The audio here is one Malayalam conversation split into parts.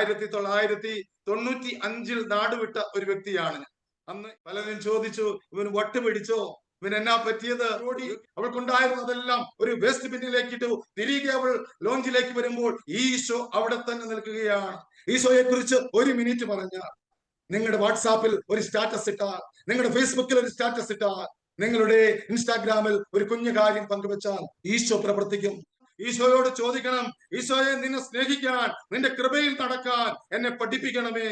1995 നാടുവിട്ട ഒരു വ്യക്തിയാണ് ഞാൻ. അന്ന് പലരും ചോദിച്ചു, ഇവന് വട്ട് പിടിച്ചോ, ഇവൻ എന്നാ പറ്റിയത്? അവൾക്കുണ്ടായിരുന്നതെല്ലാം ഒരു വേസ്റ്റ് ബിന്നിലേക്ക് ഇട്ടു. തിരികെ അവൾ ലോഞ്ചിലേക്ക് വരുമ്പോൾ ഈശോ അവിടെ തന്നെ നിൽക്കുകയാണ്. ഈശോയെ കുറിച്ച് ഒരു മിനിറ്റ് പറഞ്ഞാൽ, നിങ്ങളുടെ വാട്സാപ്പിൽ ഒരു സ്റ്റാറ്റസ് ഇട്ടാൽ, നിങ്ങളുടെ ഫേസ്ബുക്കിൽ ഒരു സ്റ്റാറ്റസ് ഇട്ടാൽ, നിങ്ങളുടെ ഇൻസ്റ്റാഗ്രാമിൽ ഒരു കുഞ്ഞു കാര്യം പങ്കുവെച്ചാൽ ഈശോ പ്രവർത്തിക്കും. ഈശോയോട് ചോദിക്കണം, ഈശോയെ നിന്നെ സ്നേഹിക്കാൻ, നിന്റെ കൃപയിൽ നടക്കാൻ എന്നെ പഠിപ്പിക്കണമേ.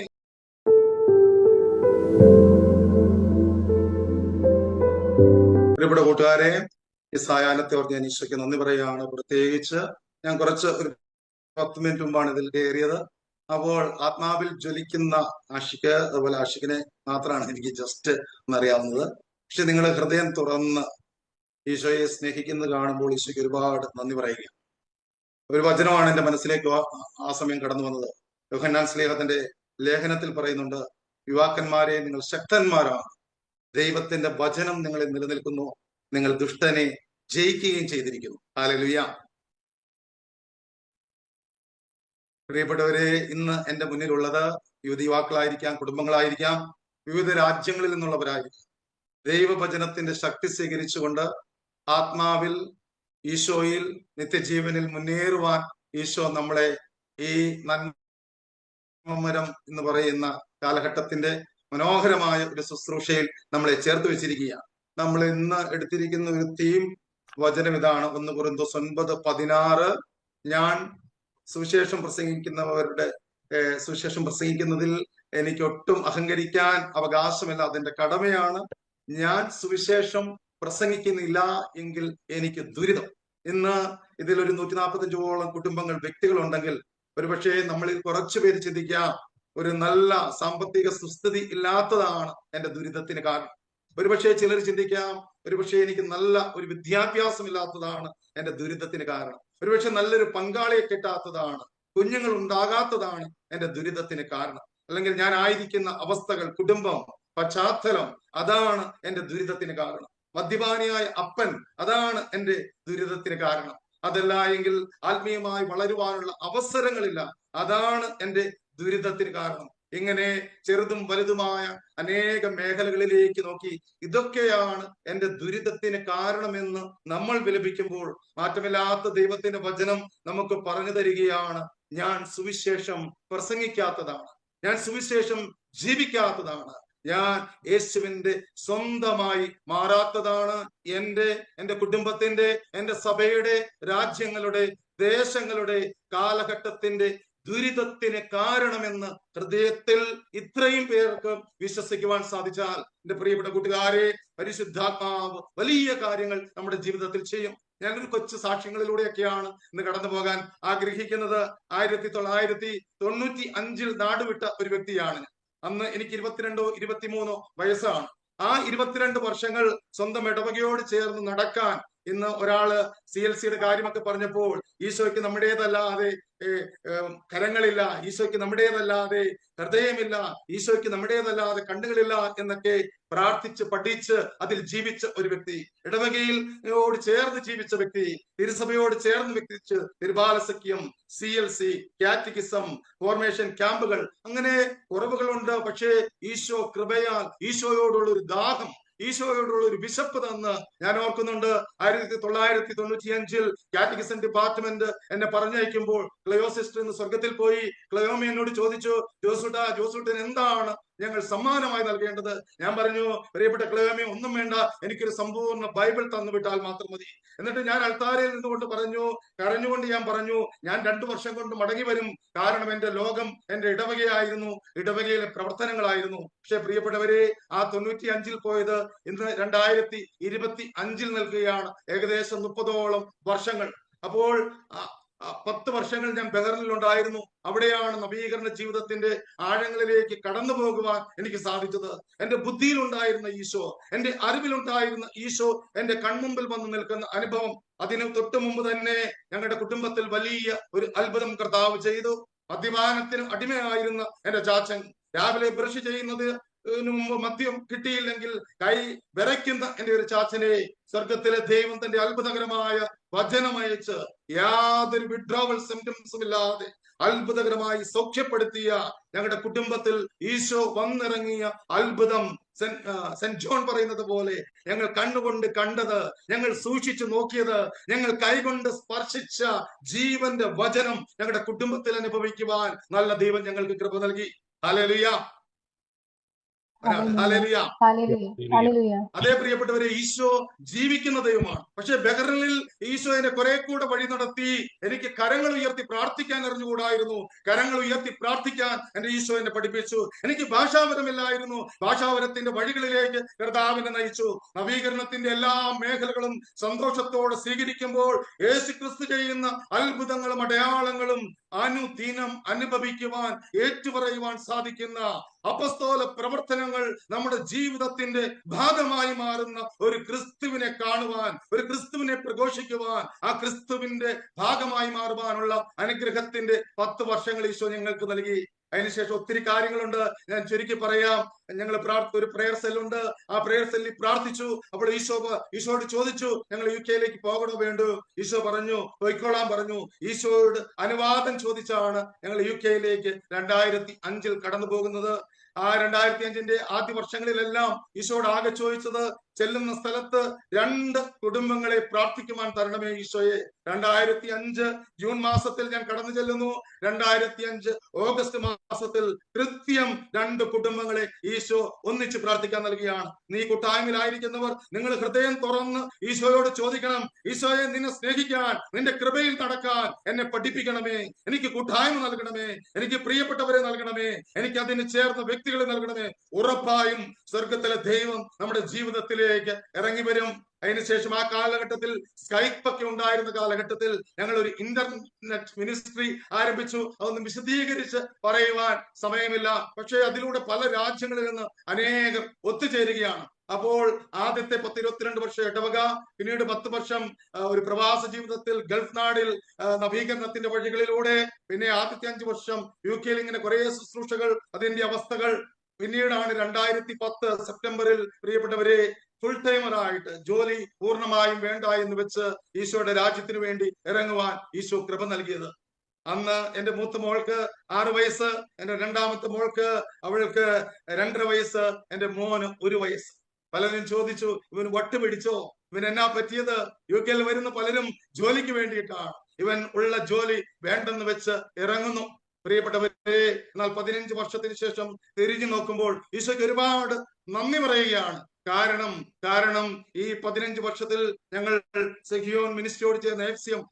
പ്രിയപ്പെട്ട കൂട്ടുകാരെ, ഈ സായാഹ്നത്തെ ഓർത്ത് ഞാൻ ഈശോയ്ക്ക് നന്ദി പറയുകയാണ്. പ്രത്യേകിച്ച് ഞാൻ കുറച്ച് ഒരു 10 മിനിറ്റ് മുമ്പാണ് ഇതിൽ കയറിയത്. അപ്പോൾ ആത്മാവിൽ ജ്വലിക്കുന്ന ആഷിക്ക്, അതുപോലെ ആഷിക്കിനെ മാത്രമാണ് എനിക്ക് ജസ്റ്റ് ഒന്നറിയാവുന്നത്. പക്ഷെ നിങ്ങൾ ഹൃദയം തുറന്ന് ഈശോയെ സ്നേഹിക്കുന്നത് കാണുമ്പോൾ ഈശോയ്ക്ക് ഒരുപാട് നന്ദി പറയുക. ഒരു വചനമാണ് എന്റെ മനസ്സിലേക്ക് ആ സമയം കടന്നു വന്നത്. യോഹന്നാൻ സ്ലീഹത്തിന്റെ ലേഖനത്തിൽ പറയുന്നുണ്ട്, യുവാക്കന്മാരെ നിങ്ങൾ ശക്തന്മാരാണ്, ദൈവത്തിന്റെ വചനം നിങ്ങളിൽ നിലനിൽക്കുന്നു, നിങ്ങൾ ദുഷ്ടനെ ജയിക്കുകയും ചെയ്തിരിക്കുന്നു. ഹല്ലേലൂയ. പ്രിയപ്പെട്ടവരെ, ഇന്ന് എന്റെ മുന്നിലുള്ളത് യുവതിയുവാക്കളായിരിക്കാം, കുടുംബങ്ങളായിരിക്കാം, വിവിധ രാജ്യങ്ങളിൽ നിന്നുള്ളവരായിരിക്കാം. ദൈവവചനത്തിന്റെ ശക്തി സ്വീകരിച്ചുകൊണ്ട് ആത്മാവിൽ ഈശോയിൽ നിത്യജീവനിൽ മുന്നേറുവാൻ ഈശോ നമ്മളെ ഈ നന്മമരം എന്ന് പറയുന്ന കാലഘട്ടത്തിന്റെ മനോഹരമായ ഒരു ശുശ്രൂഷയിൽ നമ്മളെ ചേർത്ത് വെച്ചിരിക്കുകയാണ്. നമ്മൾ ഇന്ന് എടുത്തിരിക്കുന്ന ഒരു തീം വചനം ഇതാണ്, 1 കൊരിന്തോസ് 9:16. ഞാൻ സുവിശേഷം പ്രസംഗിക്കുന്നതിൽ എനിക്ക് ഒട്ടും അഹങ്കരിക്കാൻ അവകാശമില്ല, അതെന്റെ കടമയാണ്. ഞാൻ സുവിശേഷം പ്രസംഗിക്കുന്നില്ല എങ്കിൽ എനിക്ക് ദുരിതം. ഇന്ന് ഇതിൽ ഒരു 145ഓളം കുടുംബങ്ങൾ, വ്യക്തികളുണ്ടെങ്കിൽ ഒരുപക്ഷെ നമ്മളിൽ കുറച്ചു പേര് ചിന്തിക്കാം, ഒരു നല്ല സാമ്പത്തിക സുസ്ഥിതി ഇല്ലാത്തതാണ് എന്റെ ദുരിതത്തിന് കാരണം. ഒരുപക്ഷെ ചിലർ ചിന്തിക്കാം, ഒരുപക്ഷെ എനിക്ക് നല്ല ഒരു വിദ്യാഭ്യാസം ഇല്ലാത്തതാണ് എന്റെ ദുരിതത്തിന് കാരണം. ഒരുപക്ഷെ നല്ലൊരു പങ്കാളിയെ കിട്ടാത്തതാണ്, കുഞ്ഞുങ്ങൾ ഉണ്ടാകാത്തതാണ് എന്റെ ദുരിതത്തിന് കാരണം. അല്ലെങ്കിൽ ഞാൻ ആയിരിക്കുന്ന അവസ്ഥകൾ, കുടുംബം, പശ്ചാത്തലം, അതാണ് എന്റെ ദുരിതത്തിന് കാരണം. മദ്യപാനിയായ അപ്പൻ, അതാണ് എന്റെ ദുരിതത്തിന് കാരണം. അതല്ല എങ്കിൽ ആത്മീയമായി വളരുവാനുള്ള അവസരങ്ങളില്ല, അതാണ് എന്റെ ദുരിതത്തിന് കാരണം. ഇങ്ങനെ ചെറുതും വലുതുമായ അനേക മേഖലകളിലേക്ക് നോക്കി ഇതൊക്കെയാണ് എന്റെ ദുരിതത്തിന് കാരണമെന്ന് നമ്മൾ വിലപിക്കുമ്പോൾ, മാറ്റമില്ലാത്ത ദൈവത്തിന്റെ വചനം നമുക്ക് പറഞ്ഞു തരികയാണ്, ഞാൻ സുവിശേഷം പ്രസംഗിക്കാത്തതാണ്, ഞാൻ സുവിശേഷം ജീവിക്കാത്തതാണ്, ഞാൻ യേശുവിന്റെ സ്വന്തമായി മാറാത്തതാണ് എന്റെ കുടുംബത്തിന്റെ, എന്റെ സഭയുടെ, രാജ്യങ്ങളുടെ, ദേശങ്ങളുടെ, കാലഘട്ടത്തിന്റെ ദുരിതത്തിന് കാരണമെന്ന് ഹൃദയത്തിൽ ഇത്രയും പേർക്ക് വിശ്വസിക്കുവാൻ സാധിച്ചാൽ, എന്റെ പ്രിയപ്പെട്ട കൂട്ടുകാരെ, പരിശുദ്ധാത്മാവ് വലിയ കാര്യങ്ങൾ നമ്മുടെ ജീവിതത്തിൽ ചെയ്യും. ഞാനൊരു കൊച്ചു സാക്ഷ്യങ്ങളിലൂടെയൊക്കെയാണ് ഇന്ന് കടന്നു പോകാൻ ആഗ്രഹിക്കുന്നത്. 1995 നാടുവിട്ട ഒരു വ്യക്തിയാണ്. അന്ന് എനിക്ക് 22 23 വയസ്സാണ്. ആ 22 വർഷങ്ങൾ സ്വന്തം ഇടവകയോട് ചേർന്ന് നടക്കാൻ ഇന്ന് ഒരാള് CLCയുടെ കാര്യമൊക്കെ പറഞ്ഞപ്പോൾ, ഈശോയ്ക്ക് നമ്മുടേതല്ലാതെ കരങ്ങളില്ല, ഈശോയ്ക്ക് നമ്മുടേതല്ലാതെ ഹൃദയമില്ല, ഈശോയ്ക്ക് നമ്മുടേതല്ലാതെ കണ്ണുകളില്ല എന്നൊക്കെ പ്രാർത്ഥിച്ച് പഠിച്ച് അതിൽ ജീവിച്ച ഒരു വ്യക്തി, ഇടവകയോട് ചേർന്ന് ജീവിച്ച വ്യക്തി, തിരുസഭയോട് ചേർന്ന് വ്യക്തിച്ച് തിരുബാലസഖ്യം, CLC, കാറ്റക്കിസം, ഫോർമേഷൻ ക്യാമ്പുകൾ, അങ്ങനെ കുറവുകളുണ്ട്. പക്ഷേ ഈശോ കൃപയാൽ, ഈശോയോടുള്ള ഒരു ദാഹം, ഈശോയോടുള്ള ഒരു വിശപ്പ് തന്ന് ഞാൻ ഓർക്കുന്നുണ്ട്. 1995 കാറ്റക്കിസം ഡിപ്പാർട്ട്മെന്റ് എന്നെ പറഞ്ഞയക്കുമ്പോൾ ക്ലയോ സിസ്റ്റർ ഇന്ന് സ്വർഗത്തിൽ പോയി. ക്ലയോമ എന്നോട് ചോദിച്ചു, ജോസൂട്ടൻ എന്താണ് ഞങ്ങൾ സമ്മാനമായി നൽകേണ്ടത്? ഞാൻ പറഞ്ഞു, പ്രിയപ്പെട്ട ക്ലയോമേ, ഒന്നും വേണ്ട, എനിക്കൊരു സമ്പൂർണ്ണ ബൈബിൾ തന്നുവിട്ടാൽ മാത്രം മതി. എന്നിട്ട് ഞാൻ അൾത്താരയിൽ നിന്നുകൊണ്ട് പറഞ്ഞു, കരഞ്ഞുകൊണ്ട് ഞാൻ പറഞ്ഞു, ഞാൻ 2 വർഷം കൊണ്ട് മടങ്ങി വരും, കാരണം എന്റെ ലോകം എന്റെ ഇടവകയായിരുന്നു, ഇടവകയിലെ പ്രവർത്തനങ്ങളായിരുന്നു. പക്ഷെ പ്രിയപ്പെട്ടവരെ, ആ 95 പോയത് ഇന്ന് 2025 നിൽക്കുകയാണ്, ഏകദേശം 30ഓളം വർഷങ്ങൾ. അപ്പോൾ 10 വർഷങ്ങൾ ഞാൻ ബഹ്റിനിലുണ്ടായിരുന്നു. അവിടെയാണ് നവീകരണ ജീവിതത്തിന്റെ ആഴങ്ങളിലേക്ക് കടന്നു പോകുവാൻ എനിക്ക് സാധിച്ചത്. എന്റെ ബുദ്ധിയിലുണ്ടായിരുന്ന ഈശോ, എന്റെ അറിവിലുണ്ടായിരുന്ന ഈശോ എന്റെ കൺമുമ്പിൽ വന്ന് നിൽക്കുന്ന അനുഭവം, അതിന് തൊട്ടു മുമ്പ് തന്നെ ഞങ്ങളുടെ കുടുംബത്തിൽ വലിയ ഒരു അത്ഭുതം കർത്താവ് ചെയ്തു. മദ്യപാനത്തിന് അടിമയായിരുന്ന എന്റെ ചാച്ചൻ രാവിലെ ബ്രഷ് ചെയ്യുന്നത് മുമ്പ് മദ്യം കിട്ടിയില്ലെങ്കിൽ കൈ വിറയ്ക്കുന്ന എന്റെ ഒരു ചാച്ചനെ സ്വർഗത്തിലെ ദൈവം തന്റെ അത്ഭുതകരമായ വചനമയച്ച് യാതൊരു വിഡ്രോവൽ സിംറ്റംസും ഇല്ലാതെ അത്ഭുതകരമായി സൗഖ്യപ്പെടുത്തിയ ഞങ്ങളുടെ കുടുംബത്തിൽ ഈശോ വന്നിറങ്ങിയ അത്ഭുതം സെന്റ് ജോൺ പറയുന്നത് പോലെ ഞങ്ങൾ കണ്ണുകൊണ്ട് കണ്ടത്, ഞങ്ങൾ സൂക്ഷിച്ചു നോക്കിയത്, ഞങ്ങൾ കൈകൊണ്ട് സ്പർശിച്ച ജീവന്റെ വചനം ഞങ്ങളുടെ കുടുംബത്തിൽ അനുഭവിക്കുവാൻ നല്ല ദൈവം ഞങ്ങൾക്ക് കൃപ നൽകി. Hallelujah, hallelujah. അതേ പ്രിയപ്പെട്ടവരെ, ഈശോ ജീവിക്കുന്ന ദൈവമാണ്. പക്ഷെ ബഹറിനിൽ ഈശോ എന്നെ കുറെ കൂടെ വഴി നടത്തി. എനിക്ക് കരങ്ങൾ ഉയർത്തി പ്രാർത്ഥിക്കാൻ അറിഞ്ഞുകൂടായിരുന്നു. കരങ്ങൾ ഉയർത്തി പ്രാർത്ഥിക്കാൻ എന്റെ ഈശോ എന്നെ പഠിപ്പിച്ചു. എനിക്ക് ഭാഷാപരമില്ലായിരുന്നു. ഭാഷാപരത്തിന്റെ വഴികളിലേക്ക് കർത്താവിനെ നയിച്ചു. നവീകരണത്തിന്റെ എല്ലാ മേഖലകളും സന്തോഷത്തോടെ സ്വീകരിക്കുമ്പോൾ യേശു ക്രിസ്തു ചെയ്യുന്ന അത്ഭുതങ്ങളും അടയാളങ്ങളും അനുദിനം അനുഭവിക്കുവാൻ, ഏറ്റുപറയുവാൻ സാധിക്കുന്ന അപ്പസ്തോല പ്രവർത്തനങ്ങൾ നമ്മുടെ ജീവിതത്തിന്റെ ഭാഗമായി മാറുന്ന ഒരു ക്രിസ്തുവിനെ കാണുവാൻ, ഒരു ക്രിസ്തുവിനെ പ്രഘോഷിക്കുവാൻ, ആ ക്രിസ്തുവിന്റെ ഭാഗമായി മാറുവാനുള്ള അനുഗ്രഹത്തിന്റെ 10 വർഷങ്ങൾ ഈശോ ഞങ്ങൾക്ക് നൽകി. അതിനുശേഷം ഒത്തിരി കാര്യങ്ങളുണ്ട്, ഞാൻ ചുരുക്കി പറയാം. ഞങ്ങൾ ഒരു പ്രെയർ സെല്ലുണ്ട്. ആ പ്രെയർ സെല്ലിൽ പ്രാർത്ഥിച്ചു. അപ്പോൾ ഈശോയോട് ചോദിച്ചു, ഞങ്ങൾ UK പോകണോ വേണ്ടോ? ഈശോ പറഞ്ഞു പോയിക്കോളാൻ പറഞ്ഞു. ഈശോയോട് അനുവാദം ചോദിച്ചാണ് ഞങ്ങൾ UK 2005 കടന്നു പോകുന്നത്. ആ 2005 ആദ്യ വർഷങ്ങളിലെല്ലാം ഈശോയോട് ആകെ ചോദിച്ചത്, ചെല്ലുന്ന സ്ഥലത്ത് 2 കുടുംബങ്ങളെ പ്രാർത്ഥിക്കുവാൻ തരണമേ ഈശോയെ. 2005 ജൂൺ മാസത്തിൽ ഞാൻ കടന്നു ചെല്ലുന്നു. 2005 ഓഗസ്റ്റ് മാസത്തിൽ കൃത്യം 2 കുടുംബങ്ങളെ ഈശോ ഒന്നിച്ച് പ്രാർത്ഥിക്കാൻ നൽകുകയാണ്. നീ കൂട്ടായ്മയിലായിരിക്കുന്നവർ, നിങ്ങൾ ഹൃദയം തുറന്ന് ഈശോയോട് ചോദിക്കണം, ഈശോയെ നിന്നെ സ്നേഹിക്കാൻ, നിന്റെ കൃപയിൽ നടക്കാൻ എന്നെ പഠിപ്പിക്കണമേ, എനിക്ക് കൂട്ടായ്മ നൽകണമേ, എനിക്ക് പ്രിയപ്പെട്ടവരെ നൽകണമേ, എനിക്ക് അതിന് ചേർന്ന വ്യക്തികളെ നൽകണമേ. ഉറപ്പായും സ്വർഗത്തിലെ ദൈവം നമ്മുടെ ജീവിതത്തിലേക്ക് ഇറങ്ങി വരും. അതിനുശേഷം ആ കാലഘട്ടത്തിൽ സ്കൈപ്പ് ഒക്കെ ഉണ്ടായിരുന്ന കാലഘട്ടത്തിൽ ഞങ്ങൾ ഒരു ഇന്റർനെറ്റ് മിനിസ്ട്രി ആരംഭിച്ചു. അതൊന്നും വിശദീകരിച്ച് പറയുവാൻ സമയമില്ല. പക്ഷേ അതിലൂടെ പല രാജ്യങ്ങളിൽ നിന്ന് അനേകം ഒത്തുചേരുകയാണ്. അപ്പോൾ ആദ്യത്തെ 10-22 വർഷം ഇടവക, പിന്നീട് 10 വർഷം ഒരു പ്രവാസ ജീവിതത്തിൽ ഗൾഫ് നാടിൽ നവീകരണത്തിന്റെ വഴികളിലൂടെ, പിന്നെ ആദ്യത്തെ 5 വർഷം UK ഇങ്ങനെ കുറെ ശുശ്രൂഷകൾ, അതിന്റെ അവസ്ഥകൾ. പിന്നീടാണ് 2010 സെപ്റ്റംബറിൽ പ്രിയപ്പെട്ടവരെ ഫുൾ ടൈമറായിട്ട് ജോലി പൂർണ്ണമായും വേണ്ട എന്ന് വെച്ച് ഈശോയുടെ രാജ്യത്തിന് വേണ്ടി ഇറങ്ങുവാൻ ഈശോ കൃപ നൽകിയത്. അന്ന് എന്റെ മൂത്ത മോൾക്ക് 6 വയസ്സ്, എന്റെ രണ്ടാമത്തെ മോൾക്ക് അവൾക്ക് 2.5 വയസ്സ്, എന്റെ മോന് 1 വയസ്സ്. പലരും ചോദിച്ചു, ഇവൻ വട്ട് പിടിച്ചോ, ഇവൻ എന്നാ പറ്റിയത്? UK വരുന്ന പലരും ജോലിക്ക് വേണ്ടിയിട്ടാണ്. ഇവൻ ഉള്ള ജോലി വേണ്ടെന്ന് വെച്ച് ഇറങ്ങുന്നു. പ്രിയപ്പെട്ടവരെ, എന്നാൽ 15 വർഷത്തിന് ശേഷം തിരിഞ്ഞു നോക്കുമ്പോൾ ഈശോയ്ക്ക് ഒരുപാട് നന്ദി പറയുകയാണ്. കാരണം ഈ 15 വർഷത്തിൽ ഞങ്ങൾ സെഹിയോൻ മിനിസ്ട്രിയോട് ചേർന്ന്, FCM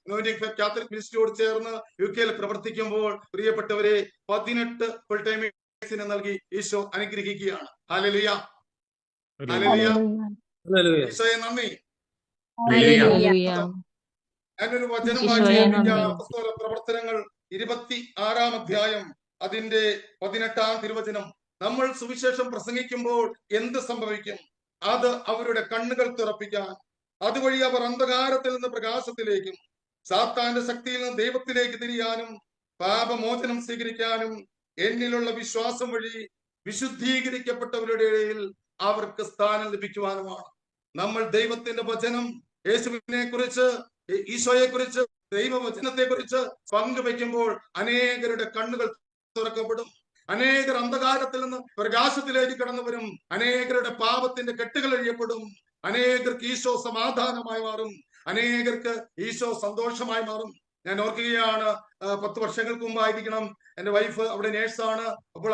കാത്തലിക് മിനിസ്ട്രിയോട് ചേർന്ന് UK പ്രവർത്തിക്കുമ്പോൾ പ്രിയപ്പെട്ടവരെ 18 ഫുൾ ടൈമേഴ്സിനെ നൽകി ഈശോ അനുഗ്രഹിക്കുകയാണ്. ഹല്ലേലൂയ, ഹല്ലേലൂയ, ഈശോയെ നന്ദി. ഞാനൊരു വചനം വായിച്ചു. അപ്പോസ്തല പ്രവർത്തനങ്ങൾ 26-ാം അധ്യായം അതിന്റെ 18-ാം തിരുവചനം. നമ്മൾ സുവിശേഷം പ്രസംഗിക്കുമ്പോൾ എന്ത് സംഭവിക്കും? അത് അവരുടെ കണ്ണുകൾ തുറപ്പിക്കാൻ, അതുവഴി അവർ അന്ധകാരത്തിൽ നിന്ന് പ്രകാശത്തിലേക്കും സാത്താന്റെ ശക്തിയിൽ നിന്ന് ദൈവത്തിലേക്ക് തിരിയാനും പാപമോചനം സ്വീകരിക്കാനും എന്നിലുള്ള വിശ്വാസം വഴി വിശുദ്ധീകരിക്കപ്പെട്ടവരുടെ ഇടയിൽ അവർക്ക് സ്ഥാനം ലഭിക്കുവാനുമാണ്. നമ്മൾ ദൈവത്തിന്റെ വചനം, യേശുവിനെ കുറിച്ച്, ഈശോയെ കുറിച്ച്, ദൈവവചനത്തെ കുറിച്ച് പങ്കുവെക്കുമ്പോൾ അനേകരുടെ കണ്ണുകൾ തുറക്കപ്പെടും. അനേകർ അന്ധകാരത്തിൽ നിന്ന് പ്രകാശത്തിലേക്ക് കടന്നു വരും. അനേകരുടെ പാപത്തിന്റെ കെട്ടുകൾ എഴിയപ്പെടും. അനേകർക്ക് ഈശോ സമാധാനമായി മാറും. അനേകർക്ക് ഈശോ സന്തോഷമായി മാറും. ഞാൻ ഓർക്കുകയാണ്, 10 വർഷങ്ങൾക്ക് മുമ്പായിരിക്കണം, എന്റെ വൈഫ് അവിടെ നേഴ്സാണ്. അപ്പോൾ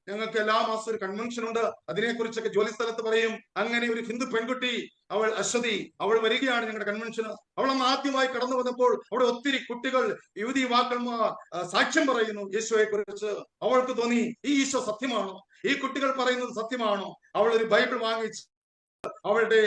ഞങ്ങൾക്ക് എല്ലാ മാസവും ഒരു കൺവെൻഷൻ ഉണ്ട്. അതിനെക്കുറിച്ചൊക്കെ ജോലി സ്ഥലത്ത് പറയും. അങ്ങനെ ഒരു ഹിന്ദു പെൺകുട്ടി, അവൾ അശ്വതി, അവൾ വരികയാണ് ഞങ്ങളുടെ കൺവെൻഷന്. അവൾ അന്ന് ആദ്യമായി കടന്നു വന്നപ്പോൾ അവിടെ ഒത്തിരി കുട്ടികൾ, യുവതി യുവാക്കന്മാർ സാക്ഷ്യം പറയുന്നു യേശുവെ കുറിച്ച്. അവൾക്ക് തോന്നി, ഈ ഈശോ സത്യമാണോ? ഈ കുട്ടികൾ പറയുന്നത് സത്യമാണോ? അവൾ ഒരു ബൈബിൾ വാങ്ങിച്ച് അവളുടെ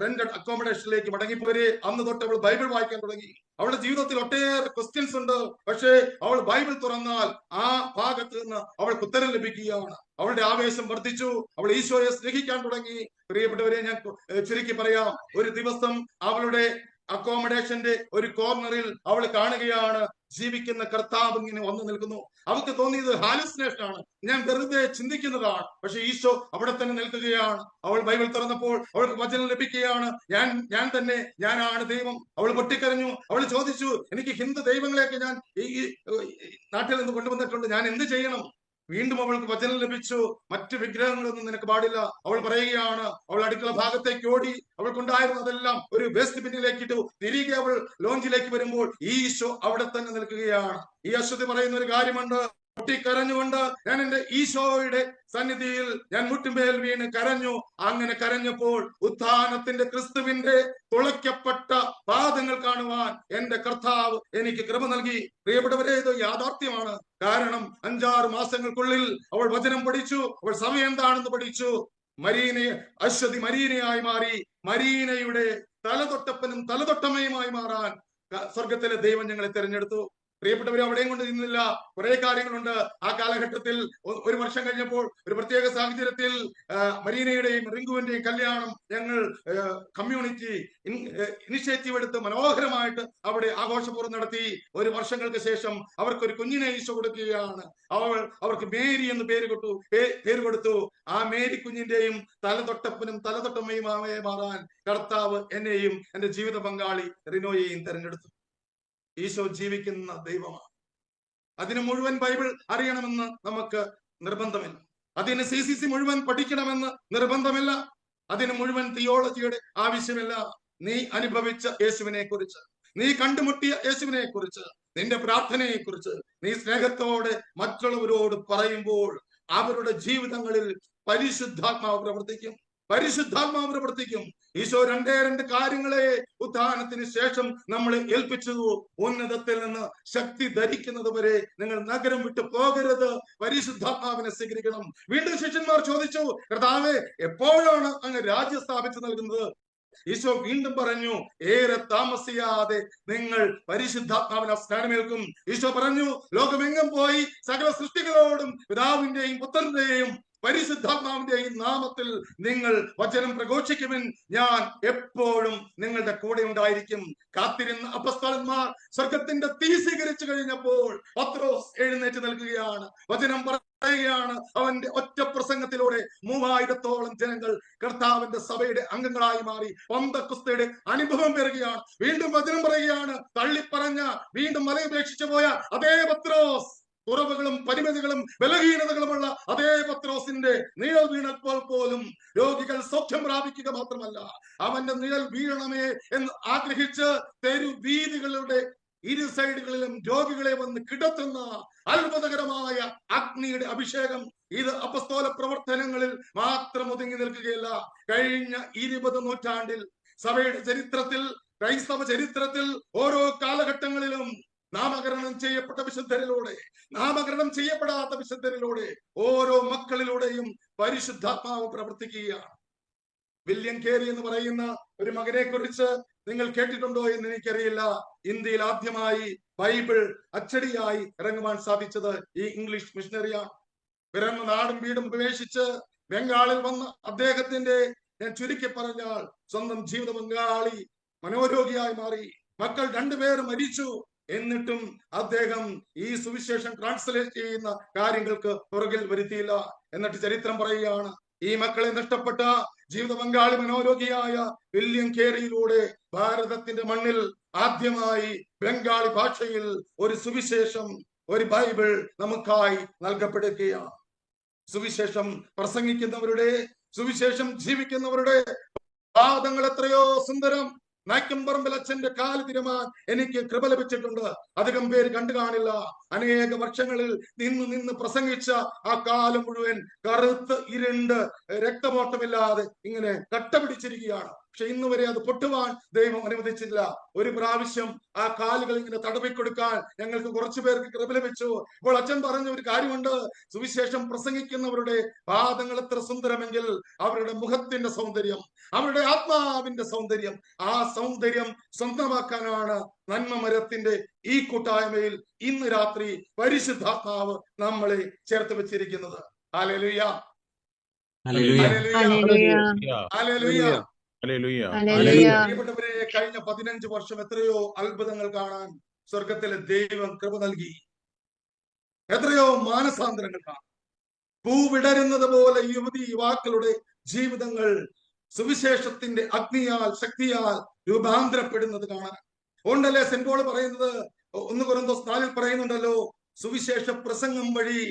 റെന്റഡ് അക്കോമഡേഷനിലേക്ക് മടങ്ങിപ്പോരെ. അന്ന് തൊട്ട് അവൾ ബൈബിൾ വായിക്കാൻ തുടങ്ങി. അവളുടെ ജീവിതത്തിൽ ഒട്ടേറെ ക്വസ്റ്റ്യൻസ് ഉണ്ട്. പക്ഷേ അവൾ ബൈബിൾ തുറന്നാൽ ആ ഭാഗത്ത് നിന്ന് അവൾക്ക് ഉത്തരം ലഭിക്കുകയാണ്. അവളുടെ ആവേശം വർദ്ധിച്ചു. അവൾ ഈശോയെ സ്നേഹിക്കാൻ തുടങ്ങി. പ്രിയപ്പെട്ടവരെ, ഞാൻ ചുരുക്കി പറയാം, ഒരു ദിവസം അവളുടെ അക്കോമഡേഷന്റെ ഒരു കോർണറിൽ അവൾ കാണുകയാണ് ജീവിക്കുന്ന കർത്താവ് ഇങ്ങനെ വന്നു നിൽക്കുന്നു. അവൾക്ക് തോന്നിയത് ഹാലുസിനേഷൻ ആണ്, ഞാൻ വെറുതെ ചിന്തിക്കുന്നതാണ്. പക്ഷെ ഈശോ അവിടെ തന്നെ നിൽക്കുകയാണ്. അവൾ ബൈബിൾ തുറന്നപ്പോൾ അവൾക്ക് വചനം ലഭിക്കുകയാണ്, ഞാൻ തന്നെ, ഞാനാണ് ദൈവം. അവൾ പൊട്ടിക്കരഞ്ഞു. അവൾ ചോദിച്ചു, എനിക്ക് ഹിന്ദു ദൈവങ്ങളെയൊക്കെ ഞാൻ ഈ നാട്ടിൽ നിന്ന് കൊണ്ടുവന്നിട്ടുണ്ട്, ഞാൻ എന്ത് ചെയ്യണം? വീണ്ടും അവൾക്ക് വചനം ലഭിച്ചു, മറ്റു വിഗ്രഹങ്ങളൊന്നും നിനക്ക് പാടില്ല. അവൾ പറയുകയാണ്, അവൾ അടുക്കള ഭാഗത്തേക്ക് ഓടി, അവൾക്കുണ്ടായിരുന്നതെല്ലാം ഒരു വേസ്റ്റ് ബിന്നിലേക്ക് ഇട്ടു. തിരികെ അവൾ ലോഞ്ചിലേക്ക് വരുമ്പോൾ ഈശോ അവിടെ തന്നെ നിൽക്കുകയാണ്. ഈ അശ്വതി പറയുന്ന ഒരു കാര്യമുണ്ട്, പൊട്ടിക്കരഞ്ഞുകൊണ്ട് ഞാൻ എന്റെ ഈശോയുടെ സന്നിധിയിൽ ഞാൻ മുട്ടുമേൽ വീണ് കരഞ്ഞു. അങ്ങനെ കരഞ്ഞപ്പോൾ ഉത്ഥാനത്തിന്റെ ക്രിസ്തുവിന്റെ തുളയ്ക്കപ്പെട്ട പാദങ്ങൾ കാണുവാൻ എന്റെ കർത്താവ് എനിക്ക് കൃപ നൽകി. പ്രിയപ്പെട്ടവരെ, ഇത് യാഥാർത്ഥ്യമാണ്. കാരണം 5-6 മാസങ്ങൾക്കുള്ളിൽ അവൾ വചനം പഠിച്ചു, അവൾ സമയം എന്താണെന്ന് പഠിച്ചു. അശ്വതി മരീനയായി മാറി. മരീനയുടെ തലതൊട്ടപ്പനും തലതൊട്ടമ്മയുമായി മാറാൻ സ്വർഗത്തിലെ ദൈവം ഞങ്ങളെ തിരഞ്ഞെടുത്തു. പ്രിയപ്പെട്ടവർ, അവിടെയും കൊണ്ട് നിന്നില്ല. കുറെ കാര്യങ്ങളുണ്ട്. ആ കാലഘട്ടത്തിൽ 1 വർഷം കഴിഞ്ഞപ്പോൾ ഒരു പ്രത്യേക സാഹചര്യത്തിൽ മരീനയുടെയും റിങ്കുവിന്റെയും കല്യാണം ഞങ്ങൾ കമ്മ്യൂണിറ്റി ഇനിഷ്യേറ്റീവ് എടുത്ത് മനോഹരമായിട്ട് അവിടെ ആഘോഷപൂർവ്വം നടത്തി. 1 വർഷങ്ങൾക്ക് ശേഷം അവർക്കൊരു കുഞ്ഞിനെ ഈശോ കൊടുക്കുകയാണ്. അവർക്ക് മേരി എന്ന് പേര് കൊടുത്തു. ആ മേരി കുഞ്ഞിന്റെയും തലതൊട്ടപ്പനും തലതൊട്ടമ്മയുമായി മാറാൻ കർത്താവ് എന്നെയും എന്റെ ജീവിത പങ്കാളി റിനോയെയും തെരഞ്ഞെടുത്തു. ഈശോ ജീവിക്കുന്ന ദൈവമാണ്. അതിന് മുഴുവൻ ബൈബിൾ അറിയണമെന്ന് നമുക്ക് നിർബന്ധമില്ല. അതിന് CCC മുഴുവൻ പഠിക്കണമെന്ന് നിർബന്ധമില്ല. അതിന് മുഴുവൻ തിയോളജിയുടെ ആവശ്യമില്ല. നീ അനുഭവിച്ച യേശുവിനെ കുറിച്ച്, നീ കണ്ടുമുട്ടിയ യേശുവിനെ കുറിച്ച്, നിന്റെ പ്രാർത്ഥനയെ കുറിച്ച് നീ സ്നേഹത്തോടെ മറ്റുള്ളവരോട് പറയുമ്പോൾ അവരുടെ ജീവിതങ്ങളിൽ പരിശുദ്ധാത്മാവ് പ്രവർത്തിക്കും. ഈശോ 2 കാര്യങ്ങളെ ഉത്ഥാനത്തിന് ശേഷം നമ്മളെ ഏൽപ്പിച്ചു. ഉന്നതത്തിൽ നിന്ന് ശക്തി ധരിക്കുന്നത് വരെ നിങ്ങൾ നഗരം വിട്ടു പോകരുത്, പരിശുദ്ധാത്മാവിനെ സ്വീകരിക്കണം. വീണ്ടും ശിഷ്യന്മാർ ചോദിച്ചു, കർത്താവേ, എപ്പോഴാണ് അങ്ങ് രാജ്യം സ്ഥാപിച്ചു നൽകുന്നത്? ഈശോ വീണ്ടും പറഞ്ഞു, ഏറെ താമസിയാതെ നിങ്ങൾ പരിശുദ്ധാത്മാവിനെ സ്നാനമേൽക്കും. ഈശോ പറഞ്ഞു, ലോകമെങ്ങും പോയി സകല സൃഷ്ടികളോടും പിതാവിന്റെയും പുത്രന്റെയും പരിശുദ്ധാത്മാവിന്റെയും നാമത്തിൽ നിങ്ങൾ വചനം പ്രഘോഷിക്കുമെൻ, ഞാൻ എപ്പോഴും നിങ്ങളുടെ കൂടെ ഉണ്ടായിരിക്കും. കാത്തിരുന്ന അപ്പസ്തലന്മാർ സ്വർഗത്തിന്റെ തീ സ്വീകരിച്ചു കഴിഞ്ഞപ്പോൾ പത്രോസ് എഴുന്നേറ്റ് നൽകുകയാണ്, വചനം പറയുകയാണ്. അവന്റെ ഒറ്റ പ്രസംഗത്തിലൂടെ 3000-ഓളം ജനങ്ങൾ കർത്താവിന്റെ സഭയുടെ അംഗങ്ങളായി മാറി. പെന്തക്കോസ്തയുടെ അനുഭവം പെറുകയാണ്. വീണ്ടും വചനം പറയുകയാണ്, തള്ളിപ്പറഞ്ഞ വീണ്ടും മലയുപേക്ഷിച്ചു പോയ അതേ പത്രോസ്, കുറവുകളും പരിമിതികളും ബലഹീനതകളുമുള്ള അതേ പത്രോസിന്റെ നിഴൽ വീണപ്പോൾ പോലും രോഗികൾ സൗഖ്യം പ്രാപിക്കുക മാത്രമല്ല, അവന്റെ നിഴൽ വീഴണമേ എന്ന് ആഗ്രഹിച്ച് തെരുവീഥികളുടെ 2 സൈഡുകളിലും രോഗികളെ വന്ന് കിടത്തുന്ന അത്ഭുതകരമായ അഗ്നിയുടെ അഭിഷേകം. ഇത് അപ്പസ്തോല പ്രവർത്തനങ്ങളിൽ മാത്രം ഒതുങ്ങി നിൽക്കുകയല്ല. കഴിഞ്ഞ 20 നൂറ്റാണ്ടിൽ സഭയുടെ ചരിത്രത്തിൽ, ക്രൈസ്തവ ചരിത്രത്തിൽ ഓരോ കാലഘട്ടങ്ങളിലും നാമകരണം ചെയ്യപ്പെട്ട വിശുദ്ധരിലൂടെ, നാമകരണം ചെയ്യപ്പെടാത്ത വിശുദ്ധരിലൂടെ, ഓരോ മക്കളിലൂടെയും പരിശുദ്ധാത്മാവ് പ്രവർത്തിക്കുകയാണ്. വില്യം കേരി എന്ന് പറയുന്ന ഒരു മകനെ കുറിച്ച് നിങ്ങൾ കേട്ടിട്ടുണ്ടോ എന്ന് എനിക്കറിയില്ല. ഇന്ത്യയിൽ ആദ്യമായി ബൈബിൾ അച്ചടിയായി ഇറങ്ങുവാൻ സാധിച്ചത് ഈ ഇംഗ്ലീഷ് മിഷണറിയാണ്. പിറന്ന നാടും വീടും ഉപേക്ഷിച്ച് ബംഗാളിൽ വന്ന അദ്ദേഹത്തിന്റെ, ഞാൻ ചുരുക്കി പറഞ്ഞാൽ, സ്വന്തം ജീവിത പങ്കാളി മനോരോഗിയായി മാറി. മക്കൾ 2 പേർ മരിച്ചു. എന്നിട്ടും അദ്ദേഹം ഈ സുവിശേഷം ട്രാൻസ്ലേറ്റ് ചെയ്യുന്ന കാര്യങ്ങൾക്ക് പുറകിൽ വരുത്തിയില്ല. എന്നിട്ട് ചരിത്രം പറയുകയാണ്, ഈ മക്കളെ നഷ്ടപ്പെട്ട ജീവിത പങ്കാളി മനോരോഗിയായ വില്യം കേരിയിലൂടെ ഭാരതത്തിന്റെ മണ്ണിൽ ആദ്യമായി ബംഗാളി ഭാഷയിൽ ഒരു സുവിശേഷം, ഒരു ബൈബിൾ നമുക്കായി നൽകപ്പെടുകയാണ്. സുവിശേഷം പ്രസംഗിക്കുന്നവരുടെ, സുവിശേഷം ജീവിക്കുന്നവരുടെ പാദങ്ങൾ എത്രയോ സുന്ദരം. നായ്ക്കമ്പറമ്പിൽ അച്ഛന്റെ കാല് തിരുമാൻ എനിക്ക് കൃപ ലഭിച്ചിട്ടുണ്ട്. അധികം പേര് കണ്ടു കാണില്ല. അനേക വർഷങ്ങളിൽ നിന്ന് പ്രസംഗിച്ച ആ കാലം മുഴുവൻ കറുത്ത് ഇരുണ്ട് രക്തമോട്ടമില്ലാതെ ഇങ്ങനെ കട്ട പിടിച്ചിരിക്കുകയാണ്. പക്ഷെ ഇന്ന് വരെ അത് പൊട്ടുവാൻ ദൈവം അനുവദിച്ചില്ല. ഒരു പ്രാവശ്യം ആ കാലുകൾ ഇങ്ങനെ തടവിക്കൊടുക്കാൻ ഞങ്ങൾക്ക് കുറച്ചു പേർക്ക് കൃപ ലഭിച്ചു. അപ്പോൾ അച്ഛൻ പറഞ്ഞ ഒരു കാര്യമുണ്ട്, സുവിശേഷം പ്രസംഗിക്കുന്നവരുടെ പാദങ്ങൾ എത്ര സുന്ദരമെങ്കിൽ അവരുടെ മുഖത്തിന്റെ സൗന്ദര്യം, അവരുടെ ആത്മാവിന്റെ സൗന്ദര്യം, ആ സൗന്ദര്യം സ്വന്തമാക്കാനാണ് നന്മ മരത്തിന്റെ ഈ കൂട്ടായ്മയിൽ ഇന്ന് രാത്രി പരിശുദ്ധാത്മാവ് നമ്മളെ ചേർത്ത് വെച്ചിരിക്കുന്നത്. Hallelujah, hallelujah, hallelujah. പ്രിയപ്പെട്ടവരെ, കഴിഞ്ഞ 15 വർഷം എത്രയോ അത്ഭുതങ്ങൾ കാണാൻ സ്വർഗത്തിലെ ദൈവം കൃപ നൽകി. എത്രയോ മാനസാന്തരങ്ങൾ കാണാം. പൂവിടരുന്നത് പോലെ യുവതി യുവാക്കളുടെ ജീവിതങ്ങൾ സുവിശേഷത്തിന്റെ അഗ്നിയാൽ ശക്തിയാൽ രൂപാന്തരപ്പെടുന്നത് കാണാൻ ഉണ്ടല്ലേ. സെന്റ് പോൾ പറയുന്നത് 1 കൊരിന്തോസ് 4 പറയുന്നുണ്ടല്ലോ, സുവിശേഷ പ്രസംഗം വഴി